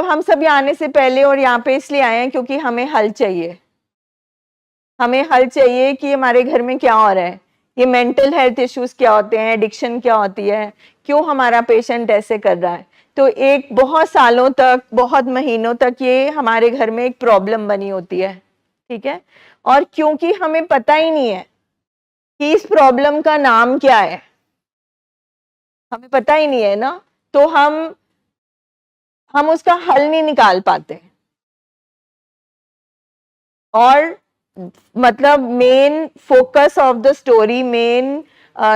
हम सब यहाँ आने से पहले और यहाँ पे इसलिए आए हैं क्योंकि हमें हल चाहिए। हमें हल चाहिए कि हमारे घर में क्या हो रहा है, ये मेंटल हेल्थ इश्यूज क्या होते हैं, एडिक्शन क्या होती है, क्यों हमारा पेशेंट ऐसे कर रहा है। तो एक बहुत सालों तक, बहुत महीनों तक ये हमारे घर में एक प्रॉब्लम बनी होती है, ठीक है। और क्योंकि हमें पता ही नहीं है कि इस प्रॉब्लम का नाम क्या है, हमें पता ही नहीं है ना, तो हम उसका हल नहीं निकाल पाते। और मतलब main focus of the story, main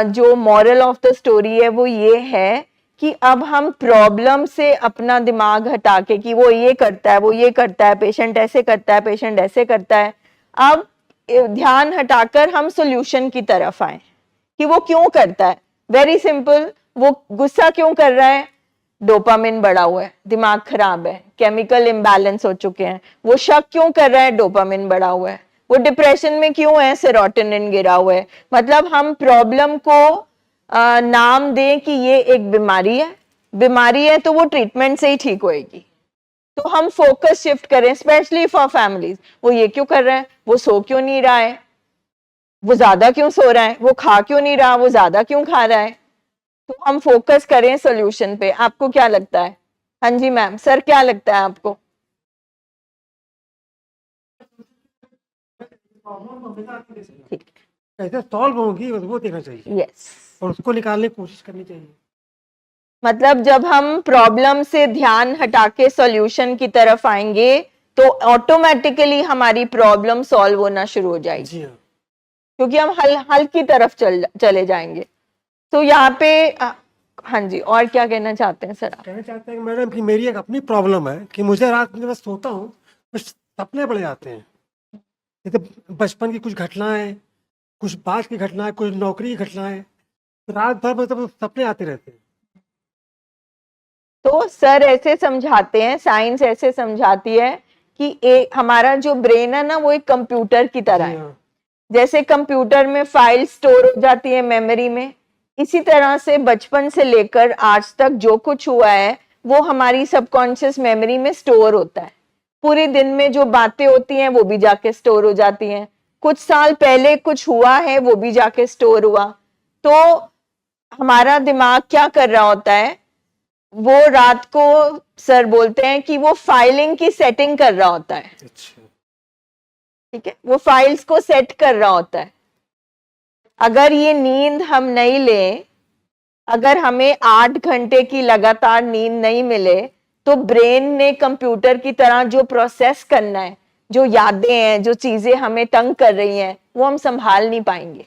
जो मॉरल ऑफ द स्टोरी है वो ये है कि अब हम प्रॉब्लम से अपना दिमाग हटा के कि वो ये करता है, वो ये करता है, पेशेंट ऐसे करता है, पेशेंट ऐसे करता है, अब ध्यान हटाकर हम सॉल्यूशन की तरफ आए कि वो क्यों करता है। वेरी सिंपल, वो गुस्सा क्यों कर रहा है, डोपामिन बढ़ा हुआ है, दिमाग खराब है, केमिकल इम्बैलेंस हो चुके हैं। वो शक क्यों कर रहा है, डोपामिन बढ़ा हुआ है। वो डिप्रेशन में क्यों है, सेरोटोनिन गिरा हुआ है। मतलब हम प्रॉब्लम को नाम दें कि ये एक बीमारी है, बीमारी है तो वो ट्रीटमेंट से ही ठीक होएगी। तो हम फोकस शिफ्ट करें, स्पेशली फॉर फैमिलीज। वो ये क्यों कर रहा है, वो सो क्यों नहीं रहा है, वो ज्यादा क्यों सो रहा है, वो खा क्यों नहीं रहा, वो ज्यादा क्यों खा रहा है। तो हम फोकस करें सॉल्यूशन पे। आपको क्या लगता है? हाँ जी मैम, सर क्या लगता है आपको? ठीक, कैसे सॉल्व होगी वो देखना चाहिए यस। और उसको निकालने की कोशिश करनी चाहिए। मतलब जब हम प्रॉब्लम से ध्यान हटा के सॉल्यूशन की तरफ आएंगे तो ऑटोमेटिकली हमारी प्रॉब्लम सॉल्व होना शुरू हो जाएगी। जी हाँ, क्योंकि हम हल की तरफ चले जाएंगे। तो यहाँ पे हाँ जी, और क्या कहना चाहते हैं सर आप? कहना चाहते हैं कि मैडम कि मेरी एक अपनी प्रॉब्लम है कि मुझे रात में बस सोता हूँ तो सपने बड़े आते हैं। जैसे बचपन की कुछ घटनाएं, कुछ बात की घटनाएं, कुछ नौकरी की घटनाएं, तो रात भर मतलब सपने आते रहते हैं। तो सर ऐसे समझाते हैं, साइंस ऐसे समझाती है कि एक हमारा जो ब्रेन है ना, वो एक कंप्यूटर की तरह जी है। हाँ, जैसे कंप्यूटर में फाइल स्टोर हो जाती है मेमोरी में, इसी तरह से बचपन से लेकर आज तक जो कुछ हुआ है वो हमारी सबकॉन्शियस मेमोरी में स्टोर होता है। पूरे दिन में जो बातें होती हैं वो भी जाके स्टोर हो जाती हैं। कुछ साल पहले कुछ हुआ है वो भी जाके स्टोर हुआ। तो हमारा दिमाग क्या कर रहा होता है, वो रात को सर बोलते हैं कि वो फाइलिंग की सेटिंग कर रहा होता है। अच्छा, ठीक है, वो फाइल्स को सेट कर रहा होता है। अगर ये नींद हम नहीं लें, अगर हमें 8 घंटे की लगातार नींद नहीं मिले, तो ब्रेन ने कंप्यूटर की तरह जो प्रोसेस करना है, जो यादें हैं, जो चीजें हमें तंग कर रही हैं, वो हम संभाल नहीं पाएंगे।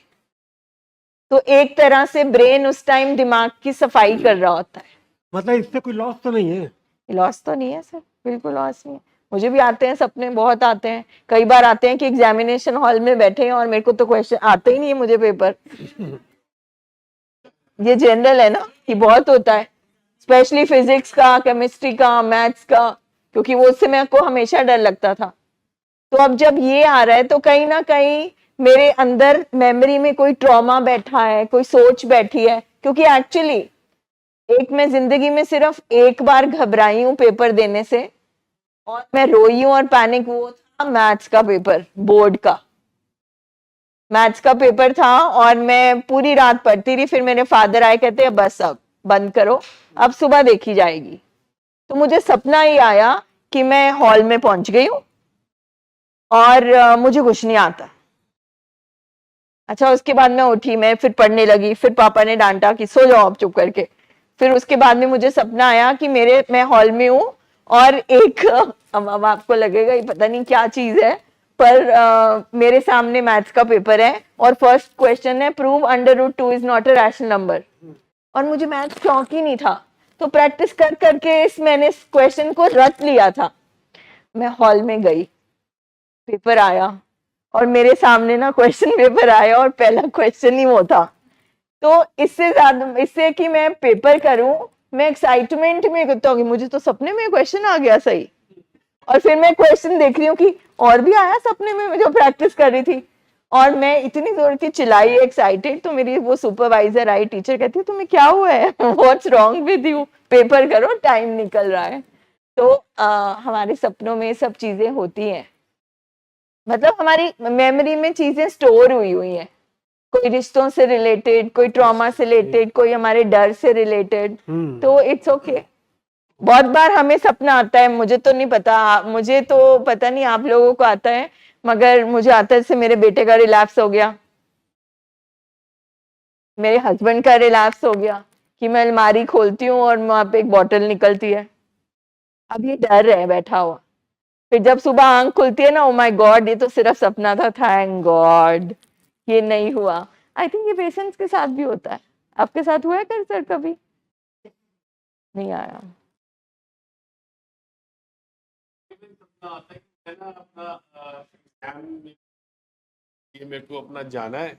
तो एक तरह से ब्रेन उस टाइम दिमाग की सफाई कर रहा होता है। मतलब इससे कोई लॉस तो नहीं है? लॉस तो नहीं है सर, बिल्कुल लॉस नहीं है। मुझे भी आते हैं सपने, बहुत आते हैं। कई बार आते हैं कि एग्जामिनेशन हॉल में बैठे हैं और मेरे को तो क्वेश्चन आते ही नहीं है, मुझे पेपर। ये जनरल है ना कि बहुत होता है, स्पेशली फिजिक्स का, केमिस्ट्री का, मैथ्स का, क्योंकि वो उससे मेरे को हमेशा डर लगता था। तो अब जब ये आ रहा है तो कहीं ना कहीं मेरे अंदर मेमोरी में कोई ट्रॉमा बैठा है, कोई सोच बैठी है। क्योंकि एक्चुअली एक मैं जिंदगी में सिर्फ एक बार घबराई हूँ पेपर देने से, और मैं रोई हूँ और पैनिक। वो था मैथ्स का पेपर, बोर्ड का मैथ्स का पेपर था, और मैं पूरी रात पढ़ती रही। फिर मेरे फादर आए, कहते हैं बस अब बंद करो, अब सुबह देखी जाएगी। तो मुझे सपना ही आया कि मैं हॉल में पहुंच गई हूँ और मुझे कुछ नहीं आता। अच्छा, उसके बाद मैं उठी, मैं फिर पढ़ने लगी। फिर पापा ने डांटा कि सो जाओ आप चुप करके। फिर उसके बाद में मुझे सपना आया कि मैं हॉल में हूँ और एक अब आपको लगेगा ये पता नहीं क्या चीज है, पर मेरे सामने मैथ्स का पेपर है और फर्स्ट क्वेश्चन है, prove √2 is not a rational number. और मुझे मैथ्स शौक ही नहीं था, तो प्रैक्टिस कर करके मैंने इस क्वेश्चन को रट लिया था। मैं हॉल में गई, पेपर आया और मेरे सामने ना क्वेश्चन पेपर आया और पहला क्वेश्चन ही वो था। तो इससे ज्यादा, इससे कि मैं पेपर करूं, मैं एक्साइटमेंट में करता हूँ कि मुझे तो सपने में क्वेश्चन आ गया सही। और फिर मैं क्वेश्चन देख रही हूँ कि और भी आया सपने में, जो प्रैक्टिस कर रही थी। और मैं इतनी जोर की चिल्लाई एक्साइटेड, तो मेरी वो सुपरवाइजर आई, टीचर कहती है तुम्हें क्या हुआ है, what's wrong with you, paper करो, टाइम निकल रहा है। तो हमारे सपनों में सब चीजें होती हैं, मतलब हमारी मेमोरी में चीजें स्टोर हुई हुई हैं, कोई रिश्तों से रिलेटेड, कोई ट्रॉमा से रिलेटेड, कोई हमारे डर से रिलेटेड। तो इट्स ओके। बहुत बार हमें सपना आता है, मुझे तो नहीं पता, मुझे तो पता नहीं आप लोगों को आता है, मगर मुझे आता है जैसे मेरे बेटे का रिलैप्स हो गया, मेरे हस्बैंड का रिलैप्स हो गया, कि मैं अलमारी खोलती हूँ और वहां पे एक बॉटल निकलती है। अब ये डर है बैठा हुआ, फिर जब सुबह आंख खुलती है ना, ओ माय गॉड ये तो सिर्फ सपना था, थैंक गॉड ये नहीं हुआ। आई थिंक ये पेशेंट्स के साथ भी होता है। आपके साथ हुआ है कर सर कभी? नहीं आया। आता है कि मैं ना अपना एग्जाम में ये मेरे को अपना जाना है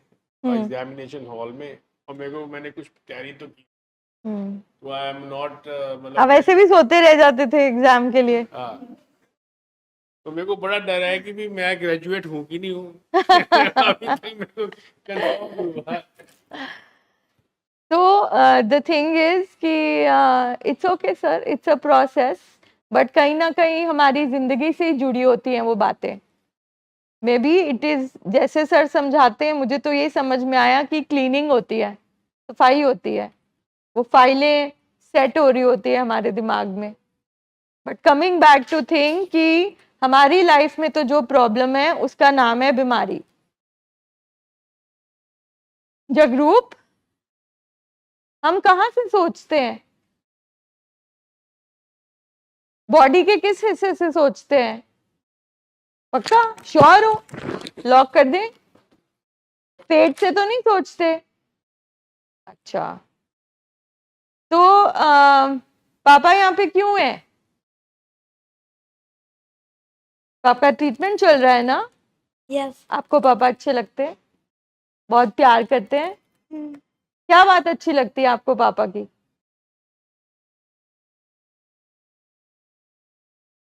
एग्जामिनेशन हॉल में, और मैंने कुछ तैयारी तो की, तो आई एम नॉट अब मतलब ऐसे भी सोते रह जाते थे एग्जाम के लिए। हाँ, तो मेरे को बड़ा डर है कि भी मैं ग्रेजुएट हूँ कि नहीं हूँ। अभी तक मेरे को कंफर्म नहीं हुआ। तो द थिंग इज कि it's okay sir, it's a process, but कहीं ना कहीं हमारी जिंदगी से ही जुड़ी होती हैं वो बातें। मे बी इट इज जैसे सर समझाते हैं, मुझे तो ये समझ में आया कि क्लीनिंग होती है, सफाई होती है, वो फाइलें सेट हो रही होती है हमारे दिमाग में। But coming back to thing कि हमारी लाइफ में तो जो प्रॉब्लम है उसका नाम है बीमारी। जगरूप, हम कहाँ से सोचते हैं? बॉडी के किस हिस्से से सोचते हैं? पक्का श्योर हो? लॉक कर दें? पेट से तो नहीं सोचते? अच्छा, तो पापा यहाँ पे क्यों है? पापा ट्रीटमेंट चल रहा है ना? यस। आपको पापा अच्छे लगते हैं? बहुत प्यार करते हैं? क्या बात अच्छी लगती है आपको पापा की?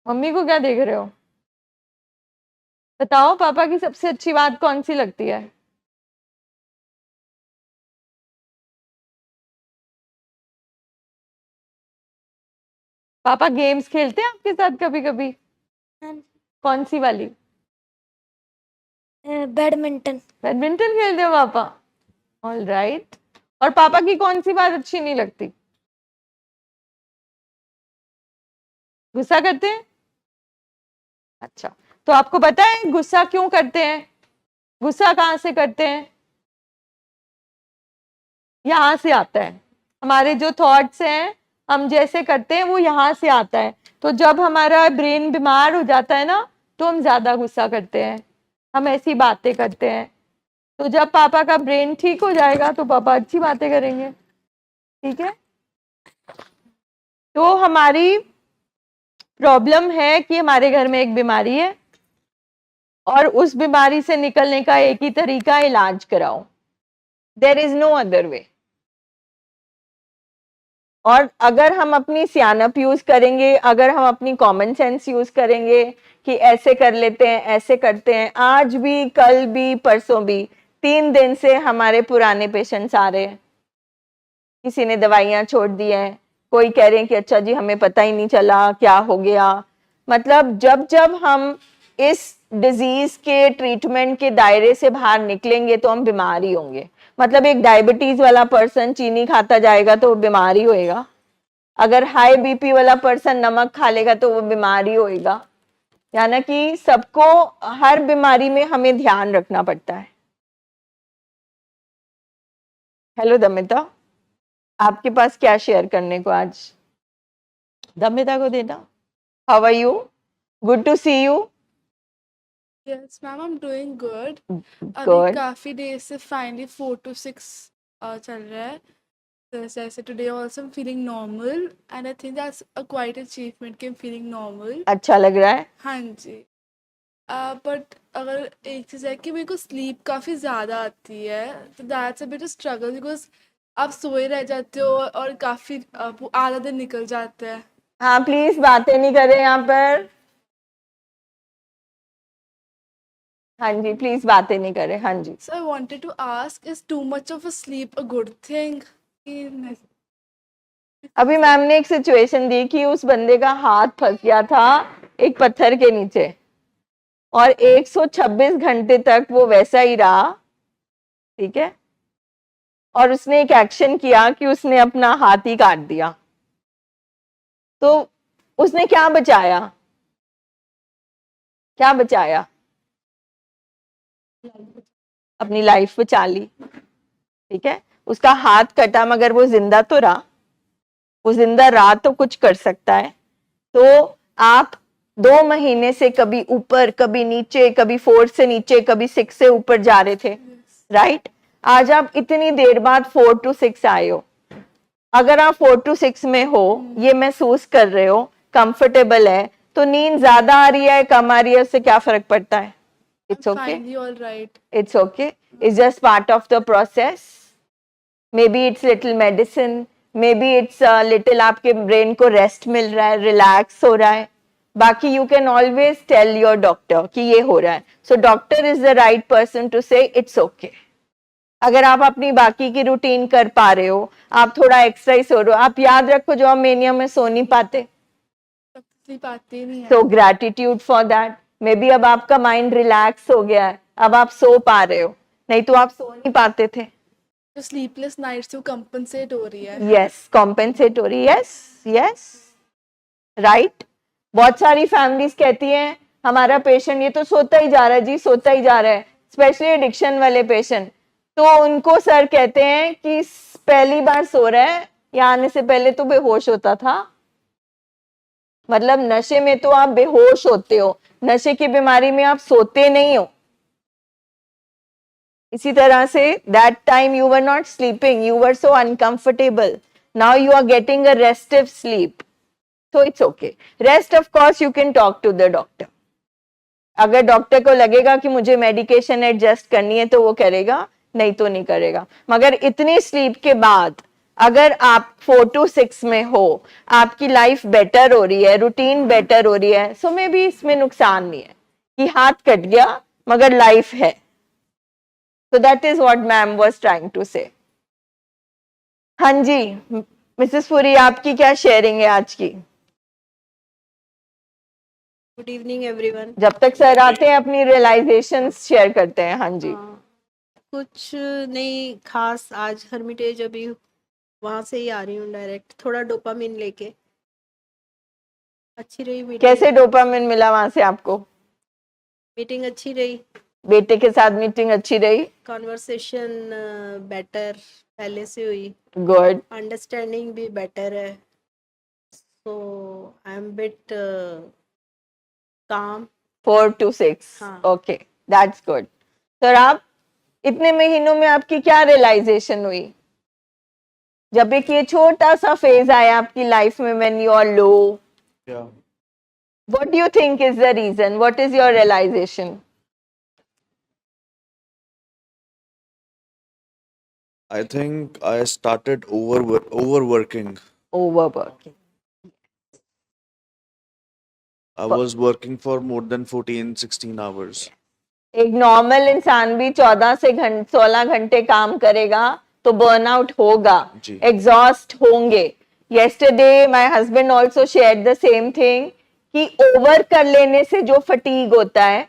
मम्मी को क्या देख रहे हो? बताओ, पापा की सबसे अच्छी बात कौन सी लगती है? पापा गेम्स खेलते हैं आपके साथ कभी कभी? कौन सी वाली? बैडमिंटन। बैडमिंटन खेलते हो पापा? All right. और पापा की कौन सी बात अच्छी नहीं लगती? गुस्सा करते हैं? अच्छा, तो आपको पता है गुस्सा क्यों करते हैं? गुस्सा कहाँ से करते हैं? यहाँ से आता है। हमारे जो थॉट्स हैं, हम जैसे करते हैं वो यहाँ से आता है। तो जब हमारा ब्रेन बीमार हो जाता है ना, तो हम ज्यादा गुस्सा करते हैं, हम ऐसी बातें करते हैं। तो जब पापा का ब्रेन ठीक हो जाएगा तो पापा अच्छी बातें करेंगे। ठीक है? तो हमारी प्रॉब्लम है कि हमारे घर में एक बीमारी है, और उस बीमारी से निकलने का एक ही तरीका, इलाज कराओ। There is no other way. और अगर हम अपनी सियानप यूज करेंगे, अगर हम अपनी कॉमन सेंस यूज करेंगे कि ऐसे कर लेते हैं, ऐसे करते हैं, आज भी, कल भी, परसों भी, 3 दिन से हमारे पुराने पेशेंट्स आ रहे हैं। किसी ने दवाइयां छोड़ दी हैं, कोई कह रहे हैं कि अच्छा जी हमें पता ही नहीं चला क्या हो गया। मतलब जब जब हम इस डिजीज के ट्रीटमेंट के दायरे से बाहर निकलेंगे तो हम बीमार ही होंगे। मतलब एक डायबिटीज वाला पर्सन चीनी खाता जाएगा तो वो बीमार ही होएगा, अगर हाई बीपी वाला पर्सन नमक खा लेगा तो वो बीमार ही होएगा। यानी कि सबको, हर बीमारी में हमें ध्यान रखना पड़ता है। हेलो दमिता, आपके पास क्या शेयर करने को आज? दमिता को देना। How are you? Good to see you. Yes ma'am, I am doing good. अभी गुड। काफ़ी देर से फाइनली 4 to 6 चल रहा है। तो जैसे today also I am feeling normal and I think that's a quite achievement कि आई एम फीलिंग नॉर्मल। अच्छा लग रहा है? हाँ जी। बट अगर एक चीज़ है कि मेरे को स्लीप काफ़ी ज़्यादा आती है, तो that's a bit struggle because आप सोए रह जाते हो और काफ़ी आधा दिन निकल जाता है। हाँ प्लीज बातें नहीं करें यहाँ पर। हाँ जी, प्लीज बातें नहीं करें। हाँ जी। So I wanted to ask, is too much of a sleep a good thing? अभी मैम ने एक सिचुएशन दी कि उस बंदे का हाथ फंस गया था एक पत्थर के नीचे और 126 घंटे तक वो वैसा ही रहा, ठीक है, और उसने एक एक्शन किया कि उसने अपना हाथ ही काट दिया। तो उसने क्या बचाया, क्या बचाया? अपनी लाइफ बचा ली, ठीक है। उसका हाथ कटा मगर वो जिंदा तो रहा, वो जिंदा रहा तो कुछ कर सकता है। तो आप 2 महीने से कभी ऊपर कभी नीचे, कभी 4 से नीचे कभी 6 से ऊपर जा रहे थे, राइट? आज आप इतनी देर बाद 4 to 6 आए हो। अगर आप 4 to 6 में हो, ये महसूस कर रहे हो, कंफर्टेबल है, तो नींद ज्यादा आ रही है कम आ रही है उससे क्या फर्क पड़ता है? It's okay, Finally, all right. it's okay, it's just part of the process. Maybe it's little medicine, maybe it's a little आपके ब्रेन को रेस्ट मिल रहा है, रिलैक्स हो रहा है। बाकी you can always tell your doctor कि ये हो रहा है। So doctor is the right person to say it's okay. अगर आप अपनी बाकी की रूटीन कर पा रहे हो, आप थोड़ा एक्सरसाइज हो रहे हो, आप याद रखो जो हम मेनिया में सो नहीं पाते, sleep आती नहीं है। so gratitude for that. May be अब आपका माइंड रिलैक्स हो गया है, अब आप सो पा रहे हो, नहीं तो आप सो नहीं पाते थे। जो sleepless nights जो compensate हो रही है। यस, कॉम्पेंसेट हो रही है, यस यस, राइट। बहुत सारी फैमिलीज कहती हैं हमारा पेशेंट ये तो सोता ही जा रहा है जी, सोता ही जा रहा है, स्पेशली एडिक्शन वाले पेशेंट। तो उनको सर कहते हैं कि पहली बार सो रहा है, या आने से पहले तो बेहोश होता था। मतलब नशे में तो आप बेहोश होते हो, नशे की बीमारी में आप सोते नहीं हो। इसी तरह से that time you were not sleeping, you were so uncomfortable, now you are getting a restive sleep, so it's okay. Rest of course you can talk to the doctor. अगर डॉक्टर को लगेगा कि मुझे मेडिकेशन एडजस्ट करनी है तो वो करेगा, नहीं तो नहीं करेगा। मगर इतनी स्लीप के बाद अगर आप 4 to 6 में हो, आपकी लाइफ बेटर हो रही है, रूटीन बेटर हो रही है, सो मे भी इसमें नुकसान नहीं है कि हाथ कट गया मगर लाइफ है। So that is what ma'am was trying to say. हाँ जी मिसेस पुरी, आपकी क्या शेयरिंग है आज की? Good evening everyone. जब तक सर आते हैं अपनी रियलाइजेशंस शेयर करते हैं। हाँ जी। कुछ नहीं खास, आज हर्मिटेज अभी वहां से ही आ रही हूँ डायरेक्ट, थोड़ा डोपामिन लेके। अच्छी रही मीटिंग। कैसे डोपामिन मिला वहां से आपको? मीटिंग अच्छी रही, बेटे के साथ मीटिंग अच्छी रही? कॉन्वर्सेशन बेटर पहले से हुई, गुड। अंडरस्टैंडिंग भी बेटर है, सो आई एम बिट काम। 4 to 6, हाँ। Okay, that's good. सर आप इतने महीनों में आपकी क्या रियलाइजेशन हुई जब एक ये छोटा सा फेज आया आपकी लाइफ में, when you are low? Yeah. What do you think is the reason? What is your realization? I think I started overworking. Overworking. I was working for more than 14-16 hours. एक normal इंसान भी 16 घंटे काम करेगा तो burnout होगा, जी। Exhaust होंगे। Yesterday my husband also shared the same thing कि ओवर कर लेने से जो फटीग होता है,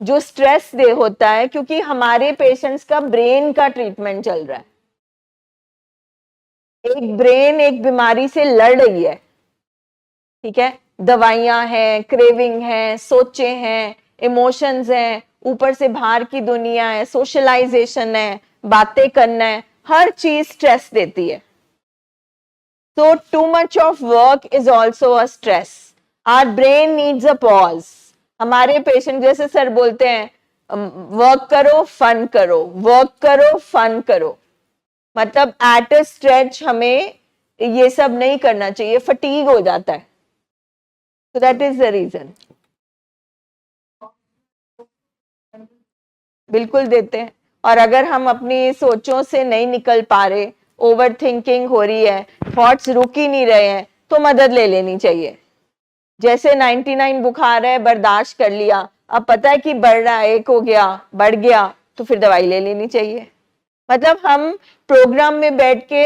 जो स्ट्रेस दे होता है, क्योंकि हमारे पेशेंट्स का ब्रेन का ट्रीटमेंट चल रहा है। एक ब्रेन एक बीमारी से लड़ रही है, ठीक है, दवाइयां हैं, क्रेविंग है, सोचे हैं, इमोशंस हैं, ऊपर से बाहर की दुनिया है, सोशलाइजेशन है, बातें करना है, हर चीज स्ट्रेस देती है। So too much of work is also a stress. Our brain needs a pause. हमारे पेशेंट जैसे सर बोलते हैं वर्क करो फन करो, वर्क करो फन करो, मतलब एट अ स्ट्रेच हमें ये सब नहीं करना चाहिए, फटीग हो जाता है। So that is the reason. बिल्कुल देते हैं। और अगर हम अपनी सोचों से नहीं निकल पा रहे, ओवर थिंकिंग हो रही है, थॉट्स रुक ही नहीं रहे हैं, तो मदद ले लेनी चाहिए। जैसे 99 बुखार है, बर्दाश्त कर लिया, अब पता है कि बढ़ रहा है, 1 हो गया, बढ़ गया, तो फिर दवाई ले लेनी चाहिए। मतलब हम प्रोग्राम में बैठ के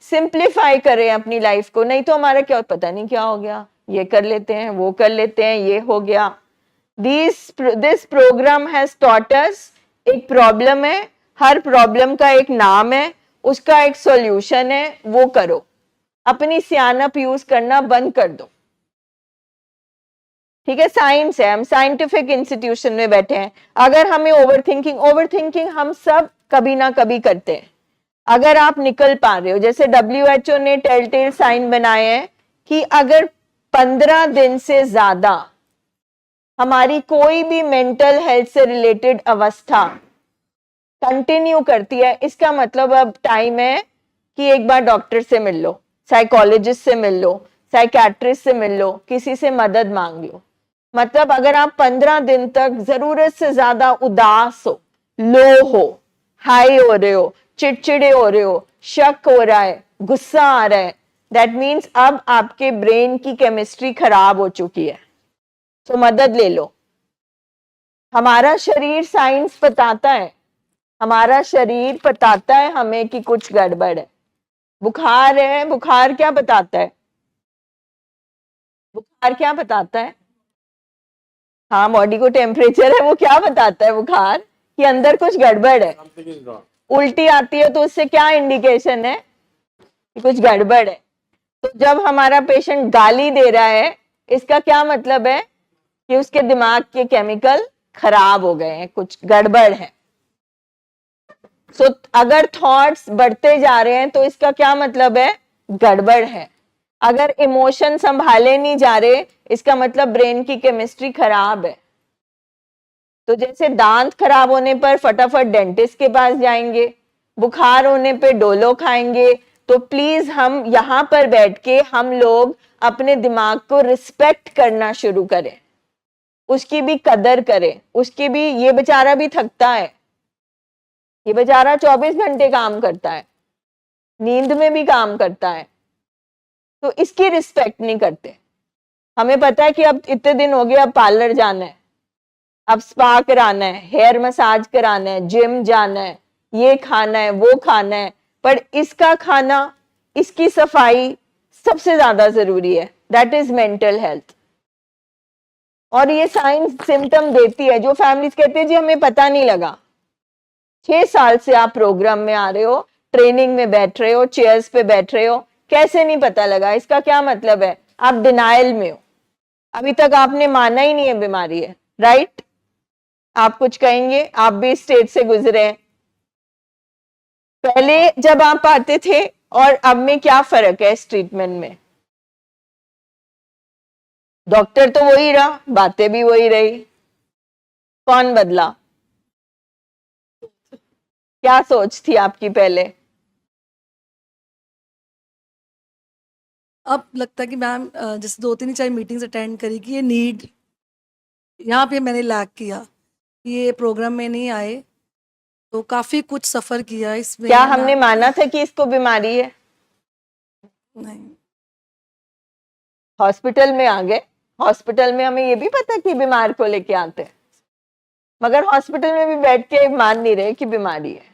सिंप्लीफाई करें अपनी लाइफ को, नहीं तो हमारा क्या पता नहीं क्या हो गया, ये कर लेते हैं, वो कर लेते हैं, ये हो गया। This program has taught us, एक प्रॉब्लम है, हर प्रॉब्लम का एक नाम है, उसका एक सॉल्यूशन है, वो करो। अपनी सियानप यूज करना बंद कर दो, ठीक है? साइंस है, हम साइंटिफिक इंस्टीट्यूशन में बैठे हैं। अगर हमें ओवरथिंकिंग हम सब कभी ना कभी करते हैं। अगर आप निकल पा रहे हो, जैसे WHO ने टेलटेल साइन बनाए हैं कि अगर 15 दिन से ज्यादा हमारी कोई भी मेंटल हेल्थ से रिलेटेड अवस्था कंटिन्यू करती है, इसका मतलब अब टाइम है कि एक बार डॉक्टर से मिल लो, साइकोलॉजिस्ट से मिल लो, साइकेट्रिस्ट से मिल लो, किसी से मदद मांग लो। मतलब अगर आप 15 दिन तक जरूरत से ज्यादा उदास हो, लो हो, हाई हो रहे हो, चिड़चिड़े हो रहे हो, शक हो रहा है, गुस्सा आ रहा है, दैट मीन्स अब आपके ब्रेन की केमिस्ट्री खराब हो चुकी है, तो मदद ले लो। हमारा शरीर, साइंस बताता है, हमारा शरीर बताता है हमें कि कुछ गड़बड़ है। बुखार है, बुखार क्या बताता है? बुखार क्या बताता है? हाँ, बॉडी को टेम्परेचर है, वो क्या बताता है बुखार? कि अंदर कुछ गड़बड़ है। Something is wrong. उल्टी आती है तो उससे क्या इंडिकेशन है कि कुछ गड़बड़ है। तो जब हमारा पेशेंट गाली दे रहा है, इसका क्या मतलब है कि उसके दिमाग के केमिकल खराब हो गए हैं, कुछ गड़बड़ है। सो अगर थॉट्स बढ़ते जा रहे हैं तो इसका क्या मतलब है? गड़बड़ है। अगर इमोशन संभाले नहीं जा रहे, इसका मतलब ब्रेन की केमिस्ट्री खराब है। तो जैसे दांत खराब होने पर फटाफट डेंटिस्ट के पास जाएंगे, बुखार होने पे डोलो खाएंगे, तो प्लीज हम यहाँ पर बैठ के हम लोग अपने दिमाग को रिस्पेक्ट करना शुरू करें, उसकी भी कदर करें, उसकी भी, ये बेचारा भी थकता है, ये बेचारा 24 घंटे काम करता है, नींद में भी काम करता है, तो इसकी रिस्पेक्ट नहीं करते। हमें पता है कि अब इतने दिन हो गए, अब पार्लर जाना है, अब स्पा कराना है, हेयर मसाज कराना है, जिम जाना है, ये खाना है, वो खाना है, पर इसका खाना, इसकी सफाई सबसे ज्यादा जरूरी है। That is mental health. और ये साइंस सिम्टम देती है। जो फैमिलीज कहते हैं जी हमें पता नहीं लगा, 6 साल से आप प्रोग्राम में आ रहे हो, ट्रेनिंग में बैठ रहे हो, चेयर्स पे बैठ रहे हो, कैसे नहीं पता लगा? इसका क्या मतलब है? आप डिनायल में हो, अभी तक आपने माना ही नहीं है बीमारी है, राइट? आप कुछ कहेंगे? आप भी इस स्टेज से गुजरे हैं। पहले जब आप आते थे और अब में क्या फर्क है इस ट्रीटमेंट में? डॉक्टर तो वही रहा, बातें भी वही रही, कौन बदला? क्या सोच थी आपकी पहले? अब लगता है कि मैम जैसे 2-3 मीटिंग्स अटेंड करी कि ये नीड यहाँ पे मैंने लैक किया कि ये प्रोग्राम में नहीं आए, तो काफी कुछ सफर किया इसमें। क्या हमने माना था कि इसको बीमारी है? नहीं, हॉस्पिटल में आ गए, हॉस्पिटल में हमें ये भी पता कि बीमार को लेके आते हैं, मगर हॉस्पिटल में भी बैठ के मान नहीं रहे कि बीमारी है।